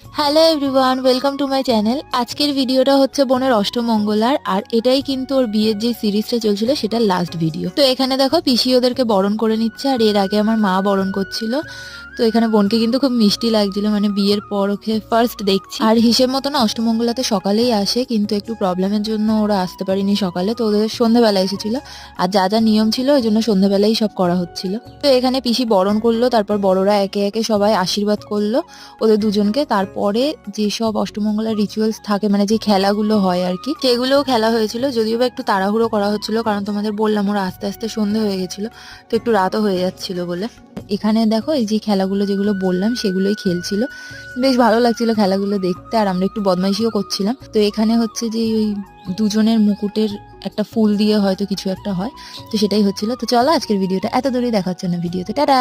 Hello everyone, welcome to my channel. আজকের ভিডিওটা হচ্ছে বোনের অষ্টমঙ্গলার, আর এটাই কিন্তু ওর বিয়ের যে সিরিজটা চলছিল সেটার লাস্ট ভিডিও। তো এখানে দেখো পিসি ওদেরকে বরণ করে নিচ্ছে, আর এর আগে আমার মা বরণ করছিল। তো এখানে বোনকে কিন্তু খুব মিষ্টি লাগছিল, মানে বিয়ের পর ওকে ফার্স্ট দেখছি। আর হিসেব মতো না অষ্টমঙ্গলাতে সকালেই আসে, কিন্তু একটু প্রবলেমের জন্য ওরা আসতে পারেনি সকালে, তো ওদের সন্ধ্যেবেলা এসেছিল। আর যা যা নিয়ম ছিল ওই জন্য সন্ধ্যেবেলাই সব করা হচ্ছিল। তো এখানে পিসি বরণ করলো, তারপর বড়রা একে একে সবাই আশীর্বাদ করলো ওদের দুজনকে। তারপরে যেসব অষ্টমঙ্গলার রিচুয়ালস থাকে, মানে যে খেলাগুলো হয় আর কি, সেগুলোও খেলা হয়েছিল। যদিও বা একটু তাড়াহুড়ো করা হচ্ছিল, কারণ তোমাদের বললাম ওরা আস্তে আস্তে সন্ধে হয়ে গেছিল, তো একটু রাতও হয়ে যাচ্ছিল বলে। এখানে দেখো এই যে খেলাগুলো যেগুলো বললাম সেগুলোই খেলছিল, বেশ ভালো লাগছিল খেলাগুলো দেখতে। আর আমরা একটু বদমাইশিও করছিলাম। তো এখানে হচ্ছে যে ওই দুজনের মুকুটের একটা ফুল দিয়ে হয়তো কিছু একটা হয়, তো সেটাই হচ্ছিল। তো চলো আজকের ভিডিওটা এত দূরেই, দেখা হচ্ছে না ভিডিওতে, টাটা।